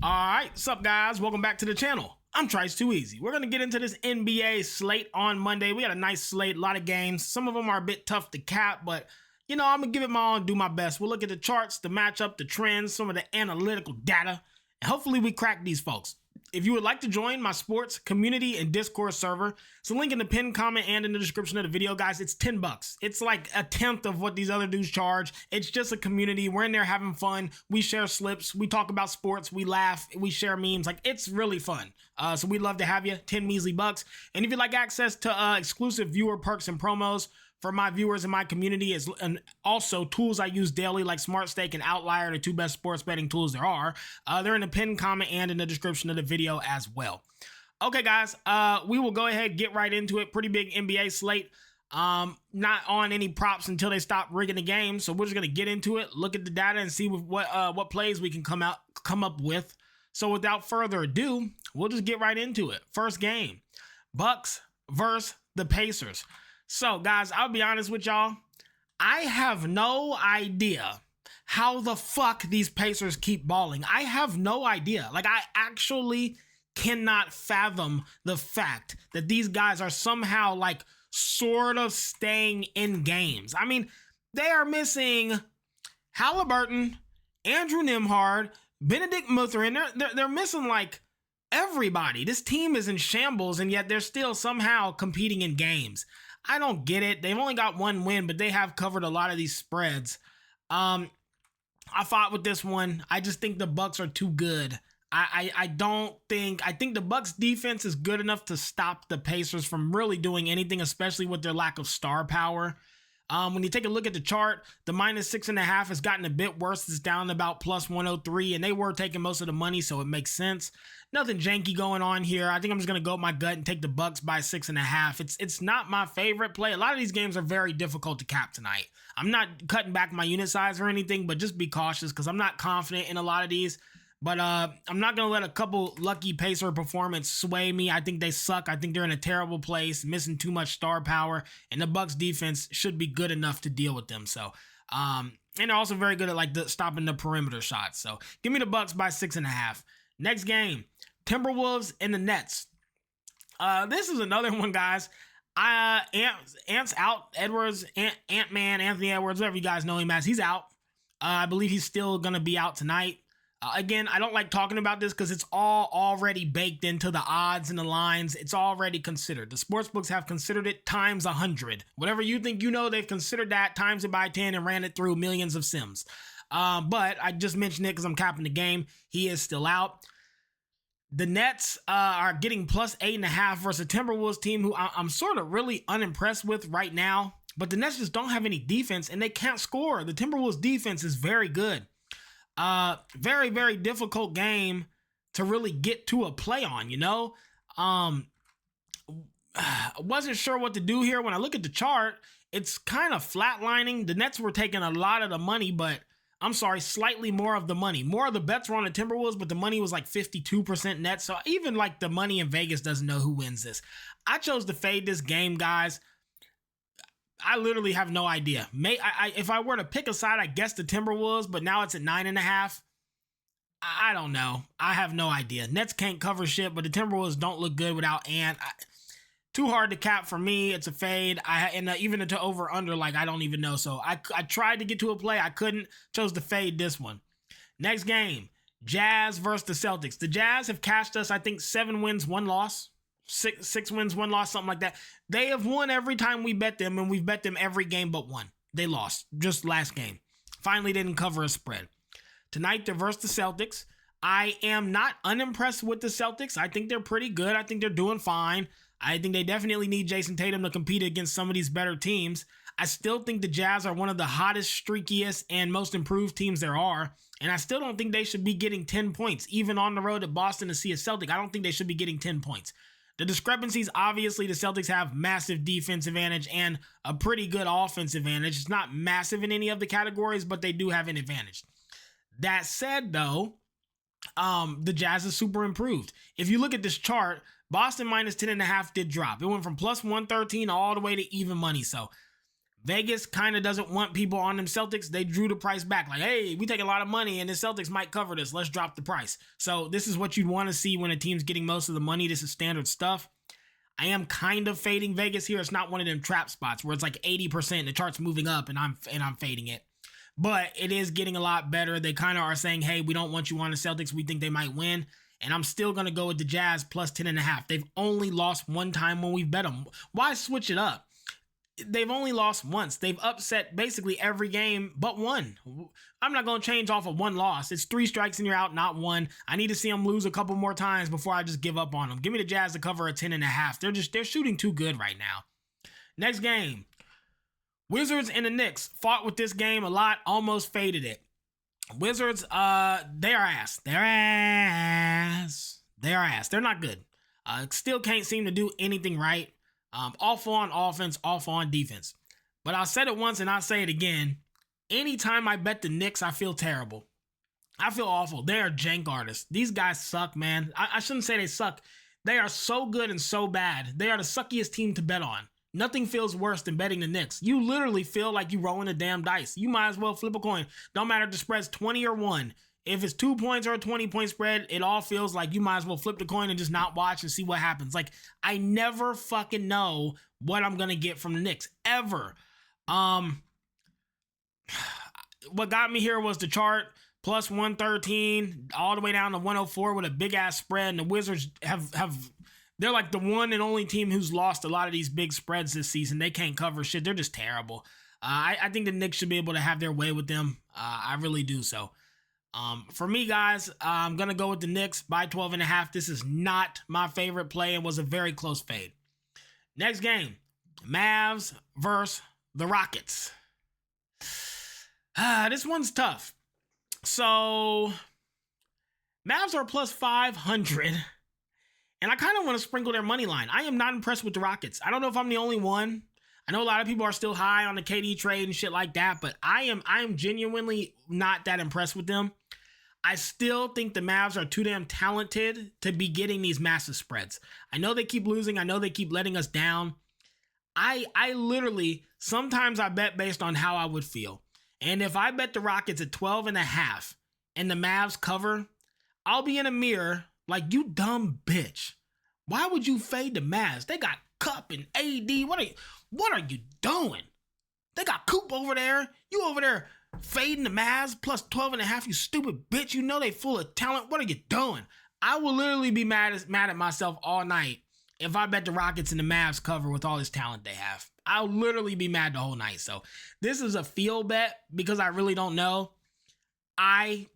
Alright, what's up guys? Welcome back to the channel. I'm Trice Too Easy. We're going to get into this NBA slate on Monday. We got a nice slate, a lot of games. Some of them are a bit tough to cap, but you know, I'm going to give it my all and do my best. We'll look at the charts, the matchup, the trends, some of the analytical data, and hopefully we crack these folks. If you would like to join my sports community and Discord server, it's a link in the pinned comment and in the description of the video, guys. It's $10. It's like a tenth of what these other dudes charge. It's just a community. We're in there having fun. We share slips. We talk about sports. We laugh. We share memes. Like, it's really fun. So we'd love to have you. 10 measly bucks. And if you'd like access to exclusive viewer perks and promos for my viewers in my community, and also tools I use daily like Smart Stake and Outlier, the two best sports betting tools there are. They're in the pinned comment and in the description of the video as well. Okay, guys, we will go ahead and get right into it. Pretty big NBA slate. Not on any props until they stop rigging the game, so we're just gonna get into it, look at the data, and see what plays we can come up with. So without further ado, we'll just get right into it. First game, Bucks versus the Pacers. So, guys, I'll be honest with y'all. I have no idea how the fuck these Pacers keep balling. I have no idea. Like, I actually cannot fathom the fact that these guys are somehow, like, sort of staying in games. I mean, they are missing Halliburton, Andrew Nembhard, Benedict Mathurin. They're missing, like, everybody. This team is in shambles, and yet they're still somehow competing in games. I don't get it. They've only got one win, but they have covered a lot of these spreads. I fought with this one. I just think the Bucks are too good. I think the Bucks defense is good enough to stop the Pacers from really doing anything, especially with their lack of star power. When you take a look at the chart, the -6.5 has gotten a bit worse. It's down to about +103, and they were taking most of the money, so it makes sense. Nothing janky going on here. I think I'm just going to go with my gut and take the Bucks by 6.5. It's not my favorite play. A lot of these games are very difficult to cap tonight. I'm not cutting back my unit size or anything, but just be cautious because I'm not confident in a lot of these. But I'm not going to let a couple lucky Pacer performance sway me. I think they suck. I think they're in a terrible place, missing too much star power, and the Bucks defense should be good enough to deal with them. So, and they're also very good at like stopping the perimeter shots. So give me the Bucks by 6.5. Next game, Timberwolves and the Nets. This is another one, guys. Ant's out. Ant-Man, Anthony Edwards, whatever you guys know him as, he's out. I believe he's still going to be out tonight. Again, I don't like talking about this because it's all already baked into the odds and the lines. It's already considered. The sportsbooks have considered it times 100. Whatever you think you know, they've considered that, times it by 10, and ran it through millions of sims. But I just mentioned it because I'm capping the game. He is still out. The Nets are getting +8.5 versus a Timberwolves team who I'm sort of really unimpressed with right now. But the Nets just don't have any defense, and they can't score. The Timberwolves defense is very good. Very, very difficult game to really get to a play on, you know? I wasn't sure what to do here. When I look at the chart, it's kind of flatlining. The Nets were taking a lot of the money, but I'm sorry, slightly more of the money. More of the bets were on the Timberwolves, but the money was like 52% net. So even like the money in Vegas doesn't know who wins this. I chose to fade this game, guys. I literally have no idea. If I were to pick a side, I guess the Timberwolves, but now it's at 9.5. I don't know. I have no idea. Nets can't cover shit, but the Timberwolves don't look good without Ant. Too hard to cap for me. It's a fade. Even to over under, like I don't even know. So I tried to get to a play. I couldn't. Chose to fade this one. Next game, Jazz versus the Celtics. The Jazz have cashed us, I think, 7 wins, 1 loss. Six wins, 1 loss, something like that. They have won every time we bet them, and we've bet them every game but one. They lost just last game. Finally didn't cover a spread. Tonight, they're versus the Celtics. I am not unimpressed with the Celtics. I think they're pretty good. I think they're doing fine. I think they definitely need Jason Tatum to compete against some of these better teams. I still think the Jazz are one of the hottest, streakiest, and most improved teams there are. And I still don't think they should be getting 10 points, even on the road to Boston to see a Celtic. I don't think they should be getting 10 points. The discrepancies, obviously, the Celtics have massive defense advantage and a pretty good offense advantage. It's not massive in any of the categories, but they do have an advantage. That said, though, the Jazz is super improved. If you look at this chart, Boston -10.5 did drop. It went from +113 all the way to even money. So Vegas kind of doesn't want people on them Celtics. They drew the price back. Like, hey, we take a lot of money and the Celtics might cover this. Let's drop the price. So this is what you'd want to see when a team's getting most of the money. This is standard stuff. I am kind of fading Vegas here. It's not one of them trap spots where it's like 80%, the chart's moving up and I'm fading it. But it is getting a lot better. They kind of are saying, hey, we don't want you on the Celtics. We think they might win. And I'm still going to go with the Jazz plus 10.5. They've only lost one time when we've bet them. Why switch it up? They've only lost once. They've upset basically every game but one. I'm not going to change off of one loss. It's 3 strikes and you're out, not one. I need to see them lose a couple more times before I just give up on them. Give me the Jazz to cover a 10.5. They're shooting too good right now. Next game. Wizards and the Knicks fought with this game a lot, almost faded it. Wizards, they are ass. They're ass. They are ass. They're not good. Still can't seem to do anything right. Awful on offense, awful on defense. But I said it once and I'll say it again. Anytime I bet the Knicks, I feel terrible. I feel awful. They are jank artists. These guys suck, man. I shouldn't say they suck. They are so good and so bad. They are the suckiest team to bet on. Nothing feels worse than betting the Knicks. You literally feel like you're rolling the damn dice. You might as well flip a coin. Don't matter if the spread's 20 or 1. If it's 2 points or a 20-point spread, it all feels like you might as well flip the coin and just not watch and see what happens. Like, I never fucking know what I'm going to get from the Knicks, ever. What got me here was the chart, plus 113, all the way down to 104 with a big-ass spread. And the Wizards they're like the one and only team who's lost a lot of these big spreads this season. They can't cover shit. They're just terrible. I think the Knicks should be able to have their way with them. I really do so. For me, guys, I'm going to go with the Knicks by 12.5. This is not my favorite play and was a very close fade. Next game, Mavs versus the Rockets. This one's tough. So, Mavs are plus 500, and I kind of want to sprinkle their money line. I am not impressed with the Rockets. I don't know if I'm the only one. I know a lot of people are still high on the KD trade and shit like that, but I am genuinely not that impressed with them. I still think the Mavs are too damn talented to be getting these massive spreads. I know they keep losing. I know they keep letting us down. I literally, sometimes I bet based on how I would feel. And if I bet the Rockets at 12.5 and the Mavs cover, I'll be in a mirror like, you dumb bitch. Why would you fade the Mavs? They got Cup and AD. What are you doing? They got Coop over there. You over there fading the Mavs plus 12.5, you stupid bitch. You know they full of talent. What are you doing? I will literally be mad at myself all night if I bet the Rockets and the Mavs cover with all this talent they have. I'll literally be mad the whole night. So this is a field bet because I really don't know. I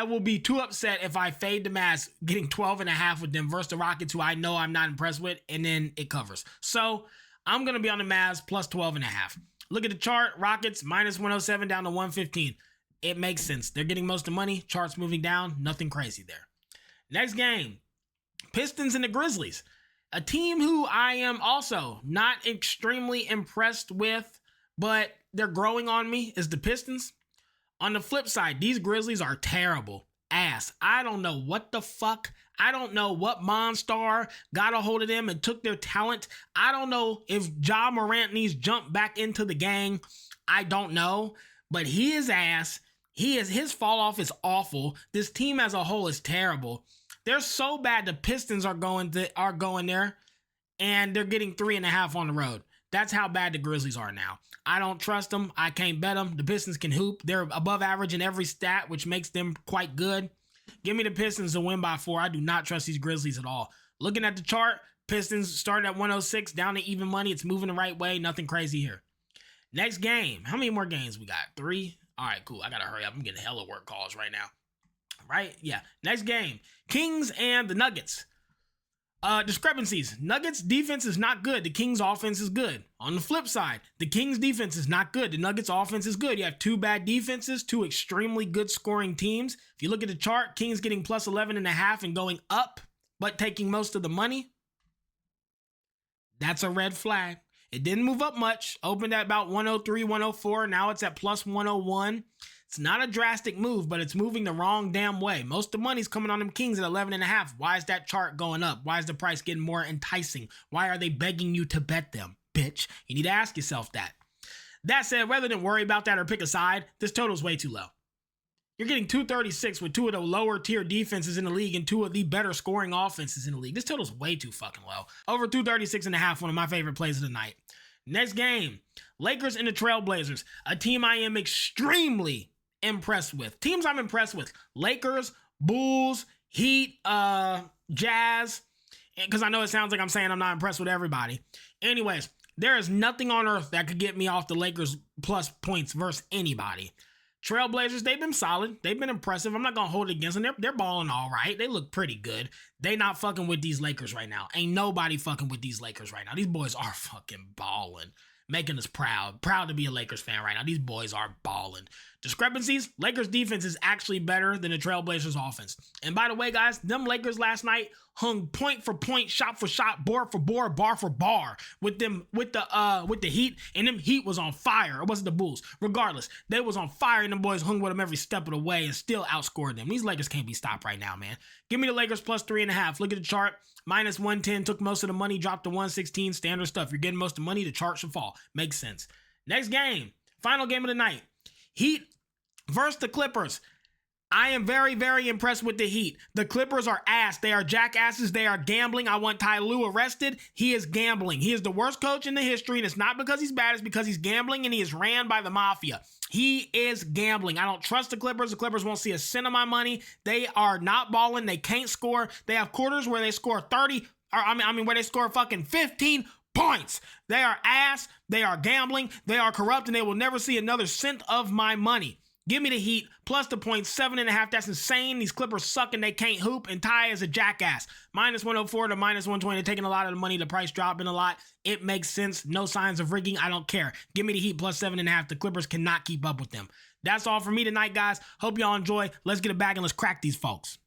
will be too upset if I fade the Mavs getting 12.5 with them versus the Rockets, who I know I'm not impressed with, and then it covers. So I'm going to be on the Mavs plus 12.5. Look at the chart. Rockets minus 107 down to 115. It makes sense. They're getting most of the money. Chart's moving down. Nothing crazy there. Next game. Pistons and the Grizzlies. A team who I am also not extremely impressed with, but they're growing on me, is the Pistons. On the flip side, these Grizzlies are terrible. Ass. I don't know what the fuck. I don't know what Monstar got a hold of them and took their talent. I don't know if Ja Morant needs jump back into the gang. I don't know. But he is ass. His fall off is awful. This team as a whole is terrible. They're so bad the Pistons are going there and they're getting 3.5 on the road. That's how bad the Grizzlies are now. I don't trust them. I can't bet them. The Pistons can hoop. They're above average in every stat, which makes them quite good. Give me the Pistons to win by 4. I do not trust these Grizzlies at all. Looking at the chart, Pistons started at 106, down to even money. It's moving the right way. Nothing crazy here. Next game. How many more games we got? 3? All right, cool. I got to hurry up. I'm getting hella work calls right now. Right? Yeah. Next game. Kings and the Nuggets. Discrepancies. Nuggets defense is not good. The Kings offense is good. On the flip side, the Kings defense is not good. The Nuggets offense is good. You have 2 bad defenses, 2 extremely good scoring teams. If you look at the chart, Kings getting plus 11.5 and going up, but taking most of the money. That's a red flag. It didn't move up much. Opened at about 103, 104. Now it's at plus 101. It's not a drastic move, but it's moving the wrong damn way. Most of the money's coming on them Kings at 11.5. Why is that chart going up? Why is the price getting more enticing? Why are they begging you to bet them, bitch? You need to ask yourself that. That said, rather than worry about that or pick a side, this total is way too low. You're getting 236 with two of the lower tier defenses in the league and two of the better scoring offenses in the league. This total's way too fucking low. Over 236.5, one of my favorite plays of the night. Next game, Lakers and the Trailblazers, a team I am extremely impressed with. Teams I'm impressed with, Lakers, Bulls, Heat, Jazz, because I know it sounds like I'm saying I'm not impressed with everybody. Anyways, there is nothing on earth that could get me off the Lakers plus points versus anybody. Trailblazers, they've been solid. They've been impressive. I'm not going to hold it against them. They're balling all right. They look pretty good. They not fucking with these Lakers right now. Ain't nobody fucking with these Lakers right now. These boys are fucking balling. Making us proud. Proud to be a Lakers fan right now. These boys are balling. Discrepancies, Lakers defense is actually better than the Trailblazers offense. And by the way, guys, them Lakers last night hung point for point, shot for shot, board for board, bar for bar with the Heat, and them Heat was on fire. It wasn't the Bulls. Regardless, they was on fire, and them boys hung with them every step of the way and still outscored them. These Lakers can't be stopped right now, man. Give me the Lakers plus 3.5. Look at the chart. Minus 110, took most of the money, dropped to 116. Standard stuff. You're getting most of the money, the chart should fall. Makes sense. Next game. Final game of the night. Heat versus the Clippers. I am very, very impressed with the Heat. The Clippers are ass. They are jackasses. They are gambling. I want Ty Lue arrested. He is gambling. He is the worst coach in the history, and it's not because he's bad. It's because he's gambling, and he is ran by the mafia. He is gambling. I don't trust the Clippers. The Clippers won't see a cent of my money. They are not balling. They can't score. They have quarters where they score 30, or where they score fucking 15 points. They are ass. They are gambling. They are corrupt, and they will never see another cent of my money. Give me the Heat, plus the points, 7.5. That's insane. These Clippers suck and they can't hoop, and Ty is a jackass. Minus 104 to minus 120. They're taking a lot of the money. The price dropping a lot. It makes sense. No signs of rigging. I don't care. Give me the Heat plus 7.5. The Clippers cannot keep up with them. That's all for me tonight, guys. Hope y'all enjoy. Let's get it back and let's crack these folks.